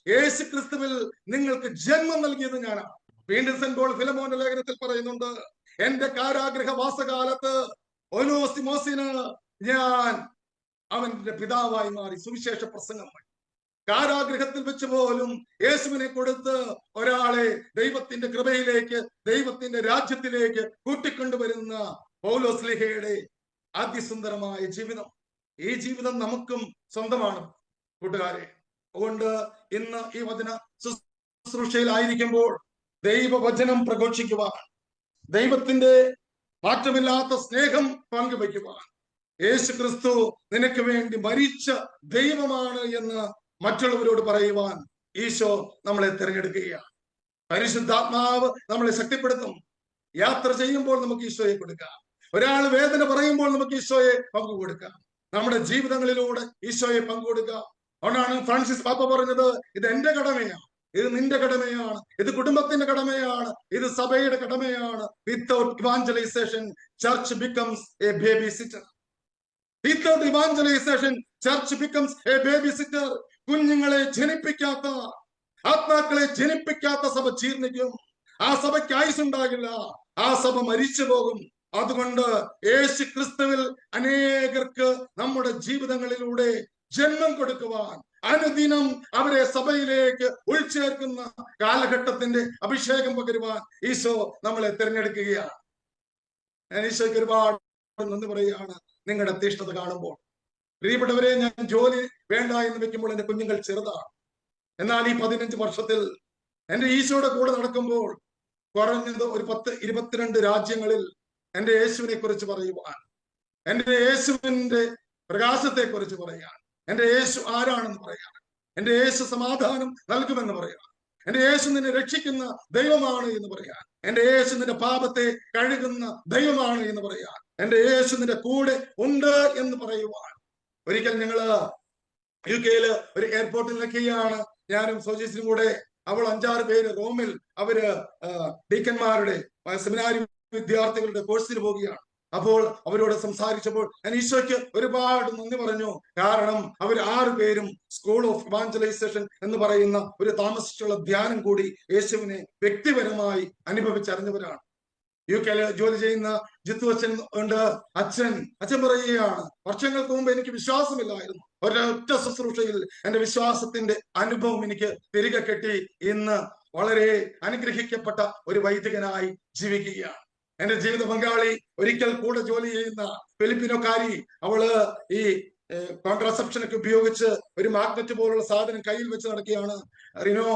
യേശു ക്രിസ്തുവിൽ നിങ്ങൾക്ക് ജന്മം നൽകിയത് ഞാനാണ്. വീണ്ടും സെന്റ് പോൾ ഫിലമോന്റെ ലേഖനത്തിൽ പറയുന്നുണ്ട്, എന്റെ കാരാഗ്രഹ വാസകാലത്ത് ഒനോസിമോസിന് ഞാൻ അവന്റെ പിതാവായി മാറി. സുവിശേഷ പ്രസംഗം വഴി കാരാഗ്രഹത്തിൽ വെച്ച് പോലും യേശുവിനെ കൊടുത്ത് ഒരാളെ ദൈവത്തിന്റെ കൃപയിലേക്ക്, ദൈവത്തിന്റെ രാജ്യത്തിലേക്ക് കൂട്ടിക്കൊണ്ടുവരുന്ന പൗലോസ്ലീഹയുടെ അതിസുന്ദരമായ ജീവിതം. ഈ ജീവിതം നമുക്കും സ്വന്തമാണ് കൂട്ടുകാരെ. അതുകൊണ്ട് ഇന്ന് ഈ വചന ശുശ്രൂഷയിലായിരിക്കുമ്പോൾ ദൈവവചനം പ്രഘോഷിക്കുവാൻ, ദൈവത്തിന്റെ മാറ്റമില്ലാത്ത സ്നേഹം പങ്കുവയ്ക്കുവാൻ, യേശു ക്രിസ്തു നിനക്ക് വേണ്ടി മരിച്ച ദൈവമാണ് എന്ന് മറ്റുള്ളവരോട് പറയുവാൻ ഈശോ നമ്മളെ തിരഞ്ഞെടുക്കുകയാണ്. പരിശുദ്ധാത്മാവ് നമ്മളെ ശക്തിപ്പെടുത്തും. യാത്ര ചെയ്യുമ്പോൾ നമുക്ക് ഈശോയെ കൊടുക്കാം. ഒരാൾ വേദന പറയുമ്പോൾ നമുക്ക് ഈശോയെ പങ്കുകൊടുക്കാം. നമ്മുടെ ജീവിതങ്ങളിലൂടെ ഈശോയെ പങ്കുകൊടുക്കാം. അതുകൊണ്ടാണ് ഫ്രാൻസിസ് പാപ്പ പറഞ്ഞത്, ഇത് എന്റെ കടമയാണ്, ഇത് നിന്റെ കടമയാണ്, ഇത് കുടുംബത്തിന്റെ കടമയാണ്, ഇത് സഭയുടെ കടമയാണ്. Without evangelisation church becomes A baby sitter. Without evangelisation church becomes A baby sitter. കുഞ്ഞുങ്ങളെ ജനിപ്പിക്കാത്ത, ആത്മാക്കളെ ജനിപ്പിക്കാത്ത സഭ ജീർണിക്കും. ആ സഭയ്ക്ക് ആയുസ്സുണ്ടാകില്ല, ആ സഭ മരിച്ചു പോകും. അതുകൊണ്ട് യേശു ക്രിസ്തുവിൽ അനേകർക്ക് നമ്മുടെ ജീവിതങ്ങളിലൂടെ ജന്മം കൊടുക്കുവാൻ, അനുദിനം അവരെ സഭയിലേക്ക് ഉൾച്ചേർക്കുന്ന കാലഘട്ടത്തിന്റെ അഭിഷേകം പകരുവാൻ ഈശോ നമ്മളെ തിരഞ്ഞെടുക്കുകയാണ്. ഞാൻ ഈശോയ്ക്ക് ഒരുപാട് നന്ദി പറയുകയാണ് നിങ്ങളുടെ തീഷ്ണത കാണുമ്പോൾ. പ്രിയപ്പെട്ടവരെ, ഞാൻ ജോലി വേണ്ട എന്ന് വെക്കുമ്പോൾ എന്റെ കുഞ്ഞുങ്ങൾ ചെറുതാണ്. എന്നാൽ ഈ 15 വർഷത്തിൽ എന്റെ ഈശോയുടെ കൂടെ നടക്കുമ്പോൾ കുറഞ്ഞത് ഒരു 10-22 രാജ്യങ്ങളിൽ എന്റെ യേശുവിനെ കുറിച്ച് പറയുവാൻ, എന്റെ യേശുവിന്റെ പ്രകാശത്തെ കുറിച്ച് പറയാൻ, എന്റെ യേശു ആരാണെന്ന് പറയാൻ, എന്റെ യേശു സമാധാനം നൽകുമെന്ന് പറയാൻ, എന്റെ യേശു നിന്നെ രക്ഷിക്കുന്ന ദൈവമാണ് എന്ന് പറയാൻ, എന്റെ യേശു നിന്റെ പാപത്തെ കഴുകുന്ന ദൈവമാണ് എന്ന് പറയാൻ, എന്റെ യേശു നിന്റെ കൂടെ ഉണ്ട് എന്ന് പറയുവാൻ. ഒരിക്കൽ ഞങ്ങള് UK ഒരു എയർപോർട്ടിൽ നിൽക്കുകയാണ്, ഞാനും സോജീസിനും കൂടെ. അവൾ 5-6 പേര് റോമിൽ അവര് ഡീക്കന്മാരുടെ സെമിനാരി വിദ്യാർത്ഥികളുടെ കോഴ്സിന് പോവുകയാണ്. അപ്പോൾ അവരോട് സംസാരിച്ചപ്പോൾ ഞാൻ ഈശോയ്ക്ക് ഒരുപാട് നന്ദി പറഞ്ഞു. കാരണം അവർ 6 പേരും സ്കൂൾ ഓഫ് ഇവാഞ്ചലൈസേഷൻ എന്ന് പറയുന്ന ഒരു താമസിച്ചുള്ള ധ്യാനം കൂടി യേശുവിനെ വ്യക്തിപരമായി അനുഭവിച്ചറിഞ്ഞവരാണ്. UK ജോലി ചെയ്യുന്ന ജിത്തു അച്ഛൻ ഉണ്ട്. അച്ഛൻ പറയുകയാണ്, വർഷങ്ങൾക്ക് മുമ്പ് എനിക്ക് വിശ്വാസമില്ലായിരുന്നു. ഒരൊറ്റ ശുശ്രൂഷയിൽ എന്റെ വിശ്വാസത്തിന്റെ അനുഭവം എനിക്ക് തിരികെ കെട്ടി. ഇന്ന് വളരെ അനുഗ്രഹിക്കപ്പെട്ട ഒരു വൈദികനായി ജീവിക്കുകയാണ്. എന്റെ ജീവിത പങ്കാളി ഒരിക്കൽ കൂടെ ജോലി ചെയ്യുന്ന ഫിലിപ്പിനോക്കാരി, അവള് ഈ കോൺട്രാസെപ്ഷനൊക്കെ ഉപയോഗിച്ച് ഒരു മാഗ്നറ്റ് പോലുള്ള സാധനം കയ്യിൽ വെച്ച് നടക്കുകയാണ്. റിനോ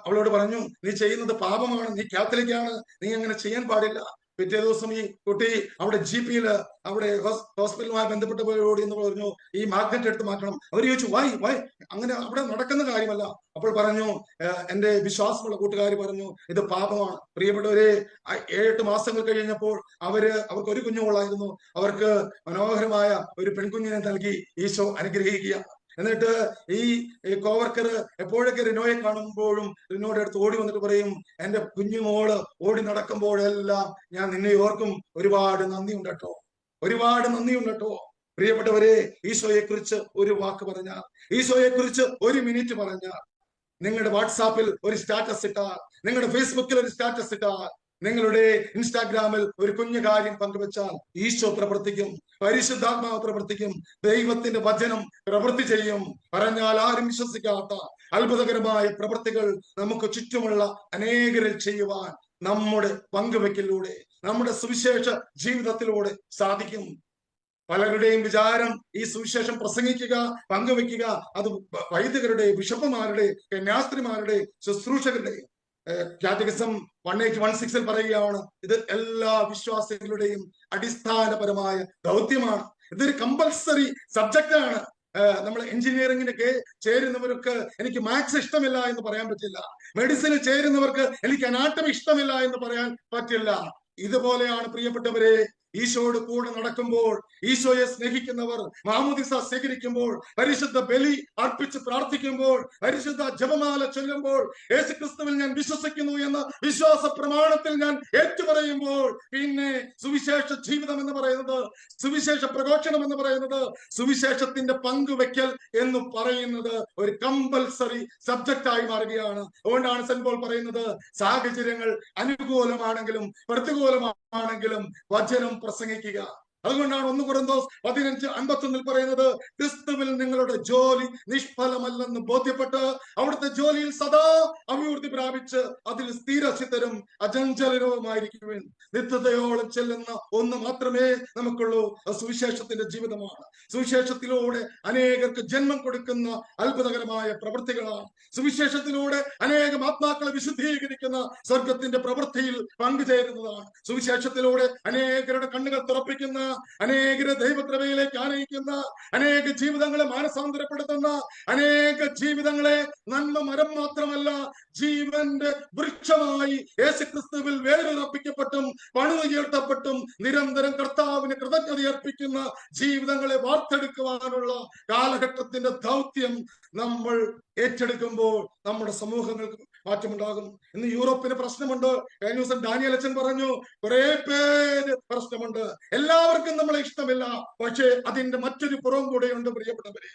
അവളോട് പറഞ്ഞു, നീ ചെയ്യുന്നത് പാപമാണ്, നീ കാത്തലിക്കാണ്, നീ അങ്ങനെ ചെയ്യാൻ പാടില്ല. പിറ്റേ ദിവസം ഈ കുട്ടി അവിടെ GP-യിൽ അവിടെ ഹോസ്പിറ്റലുമായി ബന്ധപ്പെട്ടവരോട് എന്ന് പറഞ്ഞു, ഈ മാഗ്നറ്റ് എടുത്ത് മാറ്റണം. അവർ ചോദിച്ചു, വൈ അങ്ങനെ അവിടെ നടക്കുന്ന കാര്യമല്ല. അപ്പോൾ പറഞ്ഞു, എന്റെ വിശ്വാസമുള്ള കൂട്ടുകാർ പറഞ്ഞു, ഇത് പാപമാണ്. പ്രിയപ്പെട്ടവരെ, 7-8 മാസങ്ങൾ കഴിഞ്ഞപ്പോൾ അവർക്ക് ഒരു കുഞ്ഞുങ്ങളായിരുന്നു. അവർക്ക് മനോഹരമായ ഒരു പെൺകുഞ്ഞിനെ നൽകി ഈശോ അനുഗ്രഹിക്കുകയാണ്. എന്നിട്ട് ഈ കോവർക്കർ എപ്പോഴൊക്കെ റിനോയെ കാണുമ്പോഴും റിനോയുടെ അടുത്ത് ഓടി വന്നിട്ട് പറയും, എന്റെ കുഞ്ഞുമോള് ഓടി നടക്കുമ്പോഴെല്ലാം ഞാൻ നിന്നെ ഓർക്കും, ഒരുപാട് നന്ദിയുണ്ട് കേട്ടോ, ഒരുപാട് നന്ദിയുണ്ട് കേട്ടോ. പ്രിയപ്പെട്ടവരെ, ഈശോയെ കുറിച്ച് ഒരു വാക്ക് പറഞ്ഞാൽ, ഈശോയെ കുറിച്ച് 1 മിനിറ്റ് പറഞ്ഞാൽ, നിങ്ങളുടെ വാട്സാപ്പിൽ ഒരു സ്റ്റാറ്റസ് ഇട്ടാൽ, നിങ്ങളുടെ ഫേസ്ബുക്കിൽ ഒരു സ്റ്റാറ്റസ് ഇട്ടാൽ, നിങ്ങളുടെ ഇൻസ്റ്റാഗ്രാമിൽ ഒരു കുഞ്ഞു കാര്യം പങ്കുവെച്ചാൽ ഈശോ പ്രവർത്തിക്കും, പരിശുദ്ധാത്മാവ് പ്രവർത്തിക്കും, ദൈവത്തിന്റെ വചനം പ്രവൃത്തി ചെയ്യും. പറഞ്ഞാൽ ആരും വിശ്വസിക്കാത്ത അത്ഭുതകരമായ പ്രവൃത്തികൾ നമുക്ക് ചുറ്റുമുള്ള അനേകരിൽ ചെയ്യുവാൻ നമ്മുടെ പങ്കുവെക്കലിലൂടെ, നമ്മുടെ സുവിശേഷ ജീവിതത്തിലൂടെ സാധിക്കും. പലരുടെയും വിചാരം ഈ സുവിശേഷം പ്രസംഗിക്കുക, പങ്കുവെക്കുക, അത് വൈദികരുടെ, ബിഷപ്പുമാരുടെ, കന്യാസ്ത്രീമാരുടെ, ശുശ്രൂഷകരുടെ. കാറ്റഗിസം 1816 പറയുകയാണ്, ഇത് എല്ലാ വിശ്വാസികളുടെയും അടിസ്ഥാനപരമായ ദൗത്യമാണ്. ഇതൊരു കമ്പൽസറി സബ്ജക്റ്റ് ആണ്. നമ്മൾ എഞ്ചിനീയറിംഗിനൊക്കെ ചേരുന്നവർക്ക് എനിക്ക് മാത്സ് ഇഷ്ടമില്ല എന്ന് പറയാൻ പറ്റില്ല. മെഡിസിന് ചേരുന്നവർക്ക് എനിക്ക് അനാട്ടമി ഇഷ്ടമില്ല എന്ന് പറയാൻ പറ്റില്ല. ഇതുപോലെയാണ് പ്രിയപ്പെട്ടവരെ, ഈശോയോട് കൂടെ നടക്കുമ്പോൾ, ഈശോയെ സ്നേഹിക്കുന്നവർ മാമോദിസ സ്വീകരിക്കുമ്പോൾ, പരിശുദ്ധ ബലി അർപ്പിച്ച് പ്രാർത്ഥിക്കുമ്പോൾ, പരിശുദ്ധ ജപമാല ചൊല്ലുമ്പോൾ, യേശുക്രിസ്തുവിൽ ഞാൻ വിശ്വസിക്കുന്നു എന്ന വിശ്വാസ പ്രമാണത്തിൽ ഞാൻ ഏറ്റുപറയുമ്പോൾ, പിന്നെ സുവിശേഷ ജീവിതം എന്ന് പറയുന്നത്, സുവിശേഷ പ്രഘോഷണം എന്ന് പറയുന്നത്, സുവിശേഷത്തിന്റെ പങ്കുവെക്കൽ എന്ന് പറയുന്നത് ഒരു കമ്പൽസറി സബ്ജക്റ്റ് ആയി മാറുകയാണ്. അതുകൊണ്ടാണ് സെന്റ് പോൾ പറയുന്നത്, സാഹചര്യങ്ങൾ അനുകൂലമാണെങ്കിലും പ്രതികൂലമാണെങ്കിലും വചനം പ്രസംഗിക്കുക. അതുകൊണ്ടാണ് 1 കൊരിന്തോസ് 15:51 പറയുന്നത്, ക്രിസ്തുവിൽ നിങ്ങളുടെ ജോലി നിഷ്ഫലമല്ലെന്ന് ബോധ്യപ്പെട്ട് അവിടുത്തെ ജോലിയിൽ സദാ അഭിവൃദ്ധി പ്രാപിച്ച് അതിൽ സ്ഥിരചിത്തരും അചഞ്ചലരവുമായിരിക്കുവിൻ. നിത്യതയോളം ചെല്ലുന്ന ഒന്ന് മാത്രമേ നമുക്കുള്ളൂ, സുവിശേഷത്തിന്റെ ജീവിതമാണ്. സുവിശേഷത്തിലൂടെ അനേകർക്ക് ജന്മം കൊടുക്കുന്ന അത്ഭുതകരമായ പ്രവൃത്തികളാണ്. സുവിശേഷത്തിലൂടെ അനേകം ആത്മാക്കളെ വിശുദ്ധീകരിക്കുന്ന സ്വർഗത്തിന്റെ പ്രവൃത്തിയിൽ പങ്കുചേരുന്നതാണ്. സുവിശേഷത്തിലൂടെ അനേകരുടെ കണ്ണുകൾ തുറപ്പിക്കുന്ന, അനേകരെ ദൈവകൃപയിലേക്ക് ആനയിക്കുന്ന, അനേക ജീവിതങ്ങളെ മാനസാന്തരപ്പെടുത്തുന്ന, അനേക ജീവിതങ്ങളെ നന്മ മരം മാത്രമല്ല ജീവന്റെ വൃക്ഷമായി യേശുക്രിസ്തുവിൽ വേരുറപ്പിക്കപ്പെട്ടും പണിതുയർത്തപ്പെട്ടും നിരന്തരം കർത്താവിന് കൃതജ്ഞത അർപ്പിക്കുന്ന ജീവിതങ്ങളെ വാർത്തെടുക്കുവാനുള്ള കാലഘട്ടത്തിന്റെ ദൗത്യം നമ്മൾ ഏറ്റെടുക്കുമ്പോൾ നമ്മുടെ സമൂഹങ്ങൾക്ക് മാറ്റമുണ്ടാകും. ഇന്ന് യൂറോപ്പിന് പ്രശ്നമുണ്ട്. കഴിഞ്ഞ ദിവസം ഡാനിയൽ അച്ഛൻ പറഞ്ഞു, കുറെ പേര് പ്രശ്നമുണ്ട്, എല്ലാവർക്കും നമ്മളെ ഇഷ്ടമില്ല. പക്ഷേ അതിന്റെ മറ്റൊരു പുറം കൂടെയുണ്ട് പ്രിയപ്പെട്ടവരെ.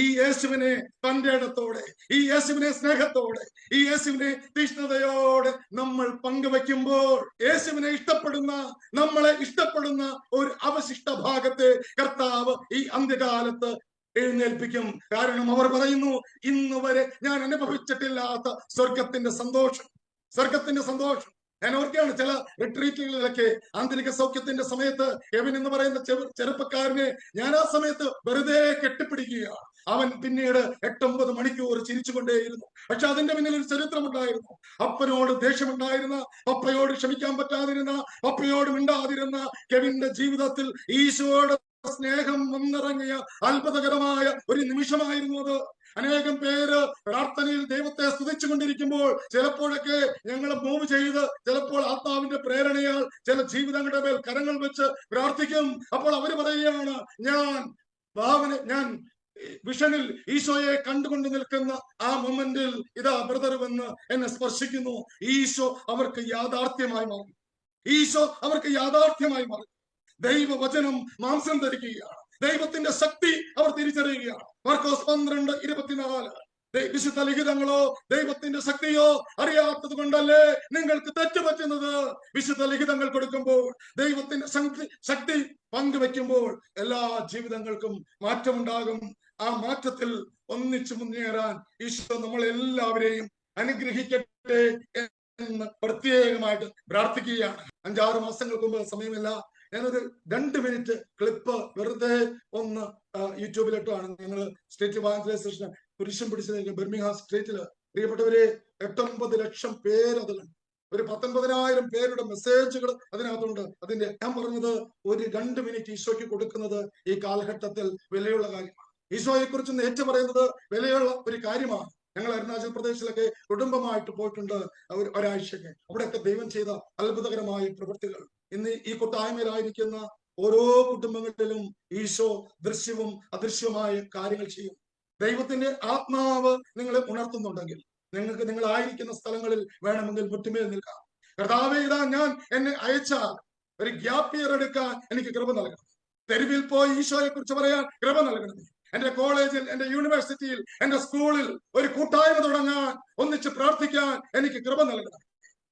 ഈ യേശുവിനെ തന്റെ ഇടത്തോടെ, ഈ യേശുവിനെ സ്നേഹത്തോടെ, ഈ യേശുവിനെ തീഷ്ണതയോടെ നമ്മൾ പങ്കുവെക്കുമ്പോൾ, യേശുവിനെ ഇഷ്ടപ്പെടുന്ന, നമ്മളെ ഇഷ്ടപ്പെടുന്ന ഒരു അവശിഷ്ട ഭാഗത്തെ കർത്താവ് ഈ അന്ത്യകാലത്ത് എഴുന്നേൽപ്പിക്കും. കാരണം അവർ പറയുന്നു, ഇന്ന് വരെ ഞാൻ അനുഭവിച്ചിട്ടില്ലാത്ത സ്വർഗത്തിന്റെ സന്തോഷം, സ്വർഗത്തിന്റെ സന്തോഷം. ഞാൻ ഓർക്കുകയാണ്, ചില റിട്രീറ്റുകളിലൊക്കെ ആന്തരിക സൗഖ്യത്തിന്റെ സമയത്ത് കെവിൻ എന്ന് പറയുന്ന ചെറുപ്പക്കാരനെ ഞാൻ ആ സമയത്ത് വെറുതെ കെട്ടിപ്പിടിക്കുകയാണ്. അവൻ പിന്നീട് 8-9 മണിക്കൂർ ചിരിച്ചുകൊണ്ടേയിരുന്നു. പക്ഷെ അതിന്റെ പിന്നിൽ ഒരു ചരിത്രമുണ്ടായിരുന്നു. അപ്പനോട് ദേഷ്യമുണ്ടായിരുന്ന, അപ്പയോട് ക്ഷമിക്കാൻ പറ്റാതിരുന്ന, അപ്പയോട് മിണ്ടാതിരുന്ന കെവിന്റെ ജീവിതത്തിൽ ഈശോയുടെ സ്നേഹം വന്നിറങ്ങിയ അത്ഭുതകരമായ ഒരു നിമിഷമായിരുന്നു അത്. അനേകം പേര് പ്രാർത്ഥനയിൽ ദൈവത്തെ സ്തുതിച്ചു കൊണ്ടിരിക്കുമ്പോൾ ചിലപ്പോഴൊക്കെ ഞങ്ങൾ മൂവ് ചെയ്ത്, ചിലപ്പോൾ ആത്മാവിന്റെ പ്രേരണയാൽ ചില ജീവിതങ്ങളുടെ മേൽ കരങ്ങൾ വെച്ച് പ്രാർത്ഥിക്കും. അപ്പോൾ അവര് പറയുകയാണ്, ഞാൻ വിഷനിൽ ഈശോയെ കണ്ടുകൊണ്ട് നിൽക്കുന്ന ആ മൊമെന്റിൽ ഇതാ ബ്രദർ വന്ന് എന്നെ സ്പർശിക്കുന്നു. ഈശോ അവർക്ക് യാഥാർത്ഥ്യമായി മാറി. ഈശോ അവർക്ക് യാഥാർത്ഥ്യമായി മാറി. ദൈവവചനം മാംസം ധരിക്കുകയാണ്. ദൈവത്തിന്റെ ശക്തി അവർ തിരിച്ചറിയുകയാണ്. മാർക്കോസ് 12:24 വിശുദ്ധ ലിഖിതങ്ങളോ ദൈവത്തിന്റെ ശക്തിയോ അറിയാത്തത് കൊണ്ടല്ലേ നിങ്ങൾക്ക് തെറ്റുപറ്റുന്നത്. വിശുദ്ധ ലിഖിതങ്ങൾ കൊടുക്കുമ്പോൾ, ദൈവത്തിന്റെ ശക്തി പങ്കുവെക്കുമ്പോൾ എല്ലാ ജീവിതങ്ങൾക്കും മാറ്റമുണ്ടാകും. ആ മാറ്റത്തിൽ ഒന്നിച്ചു മുന്നേറാൻ ഈശോ നമ്മളെല്ലാവരെയും അനുഗ്രഹിക്കട്ടെ എന്ന് പ്രത്യേകമായിട്ട് പ്രാർത്ഥിക്കുകയാണ്. 5-6 മാസങ്ങൾക്ക് മുമ്പ്, സമയമില്ല, ഞാനൊരു 2 മിനിറ്റ് ക്ലിപ്പ് വെറുതെ ഒന്ന് യൂട്യൂബിലിട്ടാണ്. ഞങ്ങൾ സ്റ്റേറ്റ് ഇവാഞ്ചലൈസേഷൻ കുരിശം പിടിച്ചത് ബർമിംഗ്ഹാം സ്ട്രീറ്റില്. പ്രിയപ്പെട്ടവരെ, 8-9 ലക്ഷം പേര് അതിലുണ്ട്. ഒരു 19,000 പേരുടെ മെസ്സേജുകൾ അതിനകത്തുണ്ട്. അതിന്റെ ഞാൻ പറഞ്ഞത്, ഒരു 2 മിനിറ്റ് ഈശോയ്ക്ക് കൊടുക്കുന്നത് ഈ കാലഘട്ടത്തിൽ വിലയുള്ള കാര്യമാണ്. ഈശോയെ കുറിച്ച് ഏറ്റു പറയുന്നത് വിലയുള്ള ഒരു കാര്യമാണ്. ഞങ്ങൾ അരുണാചൽ പ്രദേശിലൊക്കെ കുടുംബമായിട്ട് പോയിട്ടുണ്ട് ഒരാഴ്ചക്ക്. അവിടെയൊക്കെ ദൈവം ചെയ്ത അത്ഭുതകരമായ പ്രവൃത്തികൾ. ഇന്ന് ഈ കൂട്ടായ്മയിലായിരിക്കുന്ന ഓരോ കുടുംബങ്ങളിലും ഈശോ ദൃശ്യവും അദൃശ്യവുമായ കാര്യങ്ങൾ ചെയ്യും. ദൈവത്തിന്റെ ആത്മാവ് നിങ്ങളെ ഉണർത്തുന്നുണ്ടെങ്കിൽ നിങ്ങൾക്ക് നിങ്ങളായിരിക്കുന്ന സ്ഥലങ്ങളിൽ വേണമെങ്കിൽ മുറ്റുമേൽ നിൽക്കാം. കർത്താവേ, ഇതാ ഞാൻ എന്നെ അയച്ചാൽ ഒരു ഗ്യാപ്പ് ഇയർ എടുക്കാൻ എനിക്ക് കൃപ നൽകണം. തെരുവിൽ പോയി ഈശോയെ കുറിച്ച് പറയാൻ കൃപ നൽകണം. എന്റെ കോളേജിൽ, എന്റെ യൂണിവേഴ്സിറ്റിയിൽ, എന്റെ സ്കൂളിൽ ഒരു കൂട്ടായ്മ തുടങ്ങാൻ, ഒന്നിച്ച് പ്രാർത്ഥിക്കാൻ എനിക്ക് കൃപ നൽകണം.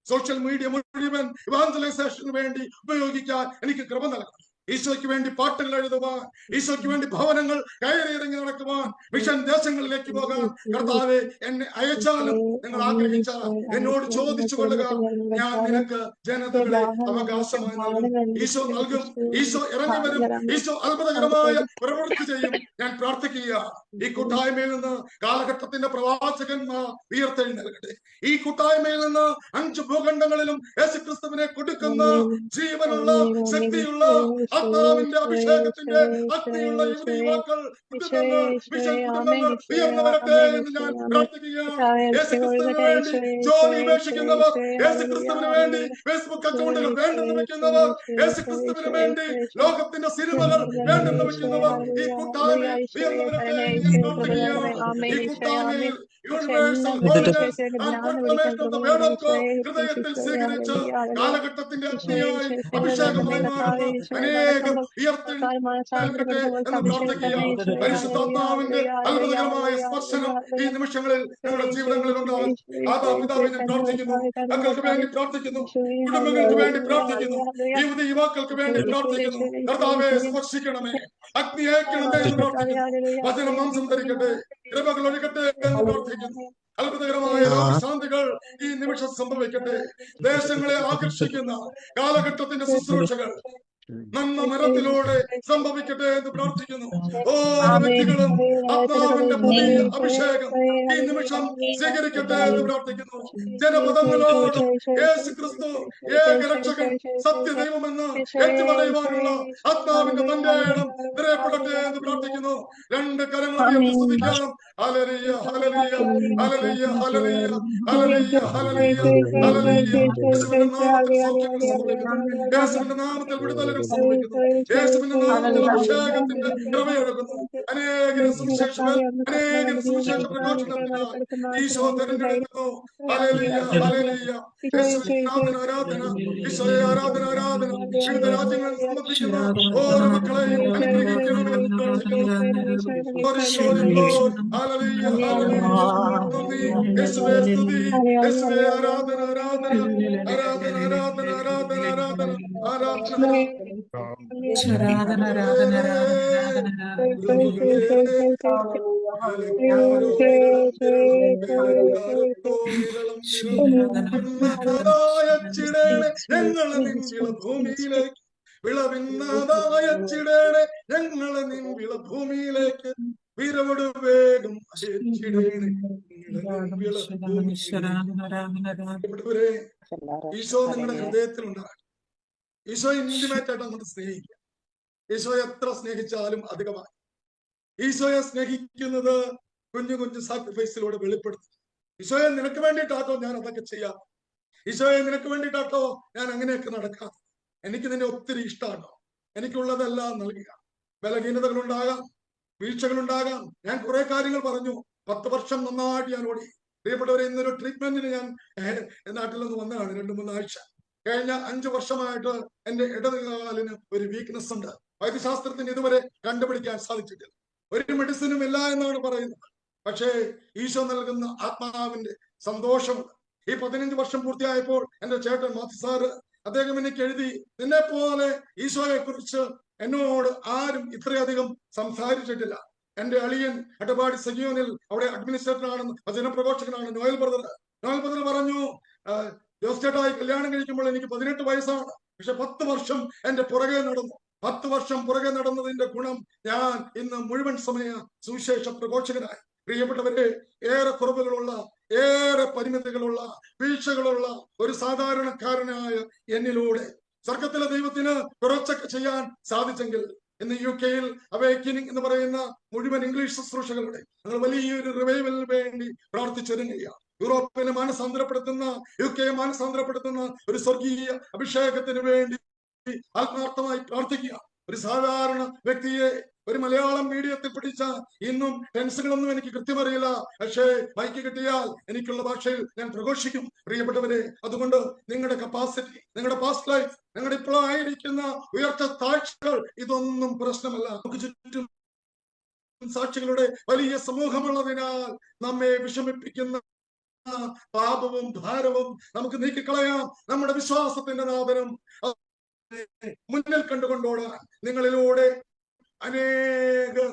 സോഷ്യൽ മീഡിയ മുഴുവൻ ഇവാഞ്ചലൈസേഷന് വേണ്ടി ഉപയോഗിക്കാൻ എനിക്ക് കൃപ നൽകണം. ഈശോയ്ക്ക് വേണ്ടി പാട്ടുകൾ എഴുതുവാൻ, ഈശോയ്ക്ക് വേണ്ടി ഭവനങ്ങൾ കയറിയിറങ്ങി നടക്കുവാൻ, മിഷൻ ദേശങ്ങളിലേക്ക് പോകാൻ കർത്താവെ എന്നെ അയച്ചാലും നിങ്ങൾ ആഗ്രഹിച്ചാൽ എന്നോട് ചോദിച്ചു കൊള്ളുക, ഞാൻ നിനക്ക് ജനതകളെ അവകാശമായി നൽകും. ഈശോ നൽകും, ഈശോ ഇറങ്ങി വരും, ഈശോ അത്ഭുതകരമായ പ്രവൃത്തി ചെയ്യും. ഞാൻ പ്രാർത്ഥിക്കുക, ഈ കൂട്ടായ്മയിൽ നിന്ന് കാലഘട്ടത്തിന്റെ പ്രവാചകന്മാർ ഉയർത്തെഴുന്നേൽക്കട്ടെ. ഈ കൂട്ടായ്മയിൽ നിന്ന് 5 ഭൂഖണ്ഡങ്ങളിലും യേശുക്രിസ്തുവിനെ കൊടുക്കുന്ന ജീവനുള്ള, ശക്തിയുള്ള, ആത്മാവിന്റെ അഭിഷേകത്തിന്റെ അഗ്നിയുള്ള യുവതി യുവാക്കൾ കുടുംബങ്ങൾ മിഷൻ കുടുംബങ്ങൾ ഉയർന്നു വരട്ടെ എന്ന് ഞാൻ പ്രാർത്ഥിക്കുകയാണ്. യേശുക്രിസ്തുവിന് വേണ്ടി ജോലി ഉപേക്ഷിക്കുന്നവർ, യേശുക്രിസ്തുവിന് വേണ്ടി ഫേസ്ബുക്ക് അക്കൗണ്ടുകൾ വേണ്ടെന്ന് വെക്കുന്നവർ, യേശുക്രിസ്തുവിന് വേണ്ടി ലോകത്തിന്റെ സിനിമകൾ വേണ്ടെന്ന് വെക്കുന്നവർ ഈ കൂട്ടായ്മയിൽ ഉയർന്നു വരട്ടെ എന്ന് ഞാൻ പ്രാർത്ഥിക്കുകയാണ്. ഈ കൂട്ടായ്മയിൽ universal holiness and proclamation of the word of God ഹൃദയത്തിൽ സ്വീകരിച്ച് കാലഘട്ടത്തിന്റെ അഗ്നിയായി അഭിഷേകമായി മാറുന്ന അനേകം ഉയർത്തെഴുന്നേൽക്കട്ടെ എന്ന് പ്രാർത്ഥിക്കുകയാണ്. പരിശുദ്ധാത്മാവിന്റെ അത്ഭുതകരമായ സ്പർശനം ഈ നിമിഷങ്ങളിൽ ഞങ്ങളുടെ ജീവിതങ്ങളിൽ ഉണ്ടാകും. പിതാവിനെ പ്രാർത്ഥിക്കുന്നു, മക്കൾക്ക് വേണ്ടി പ്രാർത്ഥിക്കുന്നു, കുടുംബങ്ങൾക്ക് വേണ്ടി പ്രാർത്ഥിക്കുന്നു, യുവതി യുവാക്കൾക്ക് വേണ്ടി പ്രാർത്ഥിക്കുന്നു. കർത്താവെ സ്പർശിക്കണമേ, അഗ്നി അയക്കണമേ എന്ന് പ്രാർത്ഥിക്കുന്നു. വചനം മാംസം ധരിക്കട്ടെ, കൃപകൾ ഒഴുകട്ടെ എന്ന് പ്രാർത്ഥിക്കുന്നു. അത്ഭുതകരമായ രോഗശാന്തികൾ ഈ നിമിഷം സംഭവിക്കട്ടെ. ദേശങ്ങളെ ആകർഷിക്കുന്ന കാലഘട്ടത്തിന്റെ ശുശ്രൂഷകൾ നന്മ മരത്തിലൂടെ സംഭവിക്കട്ടെ എന്ന് പ്രാർത്ഥിക്കുന്നു. ഓരോ വ്യക്തികളും ആത്മാവിന്റെ പുതിയ അഭിഷേകം ഈ നിമിഷം സ്വീകരിക്കട്ടെ എന്ന് പ്രാർത്ഥിക്കുന്നു. ജനപദങ്ങളോട് യേശു ക്രിസ്തു ഏകരക്ഷകൻ സത്യദൈവമെന്ന് ഏറ്റുപറയുവാനുള്ള ആത്മാവിന്റെ തന്റെ ഇടം നിറയപ്പെടട്ടെ എന്ന് പ്രാർത്ഥിക്കുന്നു. രണ്ട് കരങ്ങൾ സ്തുതിക്കാം. Hallelujah hallelujah hallelujah hallelujah hallelujah hallelujah hallelujah. യേശുവിന്റെ നാമത്തിൽ വിടുതലുകൾ സംഭവിക്കുന്നു. യേശുവിന്റെ നാമത്തിൽ അഭിഷേകത്തിന്റെ കൃപയൊഴുകുന്നു. അനേകം സുവിശേഷങ്ങൾ, അനേകം സുവിശേഷ പ്രഘോഷണത്തിനായി ഈശോ തിരഞ്ഞെടുക്കുന്നു. Hallelujah hallelujah. യേശുവിന്റെ നാമത്തിന് ആരാധന, ഈശോയെ ആരാധന ആരാധന. വിവിധ രാജ്യങ്ങളിൽ സംബന്ധിക്കുന്ന ഓരോ മക്കളെയും അനുഗ്രഹിക്കണമെന്ന് പ്രാർത്ഥിക്കുന്നു. Hallelujah hallelujah. യേശുവേ സ്തുതി, യേശുവേ ആരാധന ആരാധന ആരാധന ആരാധന ആരാധന ആരാധന ആരാധന. ഞങ്ങളെ നിൻവിള ഭൂമിയിലേക്ക് വിളവിന്നാതായ ചിടേണെ, ഞങ്ങളെ നിൻവിള ഭൂമിയിലേക്ക് വിരവോട് വേഗം ഈശോ നിങ്ങളുടെ ഹൃദയത്തിൽ ഉണ്ടാകട്ടെ. ഈശോ ഇന്റിമേറ്റ് ആയിട്ട് അങ്ങോട്ട് സ്നേഹിക്കുക. ഈശോ എത്ര സ്നേഹിച്ചാലും അധികമായി. ഈശോയെ സ്നേഹിക്കുന്നത് കുഞ്ഞു കുഞ്ഞു സാക്രിഫൈസിലൂടെ വെളിപ്പെടുത്തും. ഈശോയെ നിനക്ക് വേണ്ടിയിട്ടാട്ടോ ഞാൻ അതൊക്കെ ചെയ്യാം, ഈശോയെ നിനക്ക് വേണ്ടിയിട്ടാട്ടോ ഞാൻ അങ്ങനെയൊക്കെ നടക്കാം, എനിക്ക് നിന്നെ ഒത്തിരി ഇഷ്ടമാണോ, എനിക്കുള്ളതെല്ലാം നൽകുക. ബലഹീനതകളുണ്ടാകാം, വീഴ്ചകളുണ്ടാകാം. ഞാൻ കുറെ കാര്യങ്ങൾ പറഞ്ഞു. 10 വർഷം നന്നായിട്ട് ഞാൻ ഓടി. പ്രിയപ്പെട്ടവരെ, ഇന്നൊരു ട്രീറ്റ്മെന്റിന് ഞാൻ നാട്ടിൽ നിന്ന് വന്നതാണ്. 2-3 ആഴ്ച കഴിഞ്ഞ 5 വർഷമായിട്ട് എന്റെ ഇടതുകാലിന് ഒരു വീക്ക്നെസ് ഉണ്ട്. വൈദ്യശാസ്ത്രത്തിന് ഇതുവരെ കണ്ടുപിടിക്കാൻ സാധിച്ചിട്ടില്ല. ഒരു മെഡിസിനും ഇല്ല എന്നാണ് പറയുന്നത്. പക്ഷേ ഈശോ നൽകുന്ന ആത്മാവിന്റെ സന്തോഷമുണ്ട്. ഈ 15 വർഷം പൂർത്തിയായപ്പോൾ എന്റെ ചേട്ടൻ മാത്യു സാറ് അദ്ദേഹം എനിക്ക് എഴുതി, നിന്നെ പോലെ ഈശോയെ കുറിച്ച് എന്നോട് ആരും ഇത്രയധികം സംസാരിച്ചിട്ടില്ല. എന്റെ അളിയൻ അട്ടപ്പാടി സജിയോനിൽ അവിടെ അഡ്മിനിസ്ട്രേറ്റർ ആണെന്ന്, വചനപ്രഘോഷകനാണ് നോയൽ ബ്രദർ. നോയൽ ബ്രദർ പറഞ്ഞു, ജോസ് ചേട്ടായി കല്യാണം കഴിക്കുമ്പോൾ എനിക്ക് 18 വയസ്സാണ്. പക്ഷെ 10 വർഷം എന്റെ പുറകെ നടന്നു. 10 വർഷം പുറകെ നടന്നതിന്റെ ഗുണം ഞാൻ ഇന്ന് മുഴുവൻ സമയ സുവിശേഷ പ്രഘോഷകനായി. പ്രിയപ്പെട്ടവരെ, ഏറെ കുറവുകളുള്ള, ഏറെ പരിമിതികളുള്ള, വീഴ്ചകളുള്ള ഒരു സാധാരണക്കാരനായ എന്നിലൂടെ സ്വർഗത്തിലെ ദൈവത്തിന് കുറച്ചൊക്കെ ചെയ്യാൻ സാധിച്ചെങ്കിൽ ഇന്ന് UK-യിൽ അവേക്കനിങ് എന്ന് പറയുന്ന മുഴുവൻ ഇംഗ്ലീഷ് ശുശ്രൂഷകളുടെ ഞങ്ങൾ വലിയൊരു റിവൈവലിന് വേണ്ടി പ്രാർത്ഥിച്ചൊരുങ്ങുകയാണ്. യൂറോപ്പിനെ മാനസാന്തരപ്പെടുത്തുന്ന, UK-യെ മാനസാന്തരപ്പെടുത്തുന്ന ഒരു സ്വർഗീയ അഭിഷേകത്തിന് വേണ്ടി ആത്മാർത്ഥമായി പ്രാർത്ഥിക്കുക. ഒരു സാധാരണ വ്യക്തിയെ ഒരു മലയാളം മീഡിയത്തിൽ പഠിച്ച, ഇന്നും ടെൻസുകളൊന്നും എനിക്ക് കൃത്യമറിയില്ല, പക്ഷേ മൈക്ക് കിട്ടിയാൽ എനിക്കുള്ള ഭാഷയിൽ ഞാൻ പ്രഘോഷിക്കും. പ്രിയപ്പെട്ടവരെ, അതുകൊണ്ട് നിങ്ങളുടെ കപ്പാസിറ്റി, നിങ്ങളുടെ പാസ്റ്റ് ലൈഫ്, നിങ്ങളുടെ ഇപ്പോൾ ആയിരിക്കുന്ന ഉയർച്ച താഴ്ചകൾ ഇതൊന്നും പ്രശ്നമല്ല. നമുക്ക് ചുറ്റും സാക്ഷികളുടെ വലിയ സമൂഹമുള്ളതിനാൽ നമ്മെ വിഷമിപ്പിക്കുന്ന പാപവും ഭാരവും നമുക്ക് നീക്കിക്കളയാം. നമ്മുടെ വിശ്വാസത്തിന്റെ നാദനം മുന്നിൽ കണ്ടുകൊണ്ടോടാൻ നിങ്ങളിലൂടെ അനേകർ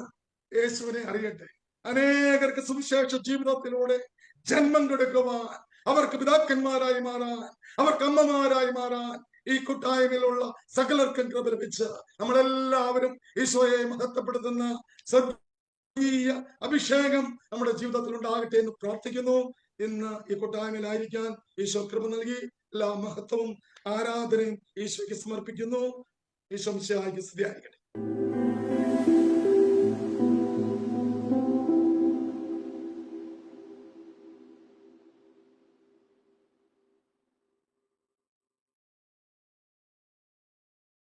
യേശുവിനെ അറിയട്ടെ. അനേകർക്ക് സുവിശേഷ ജീവിതത്തിലൂടെ ജന്മം കൊടുക്കുവാൻ, അവർക്ക് പിതാക്കന്മാരായി മാറാൻ, അവർക്ക് അമ്മമാരായി മാറാൻ ഈ കൂട്ടായ്മയിലുള്ള സകലർക്കും കൃപ ലഭിച്ച് നമ്മളെല്ലാവരും ഈശോയെ മഹത്വപ്പെടുത്തുന്ന സ്വർഗീയ അഭിഷേകം നമ്മുടെ ജീവിതത്തിൽ ഉണ്ടാകട്ടെ എന്ന് പ്രാർത്ഥിക്കുന്നു. ഇന്ന് ഈ കൂട്ടായ്മയിലായിരിക്കാൻ ഈശോ കൃപ നൽകി എല്ലാ മഹത്വവും ആരാധനയും ഈശോയ്ക്ക് സമർപ്പിക്കുന്നു. ഈ സംശയമായിരിക്കട്ടെ.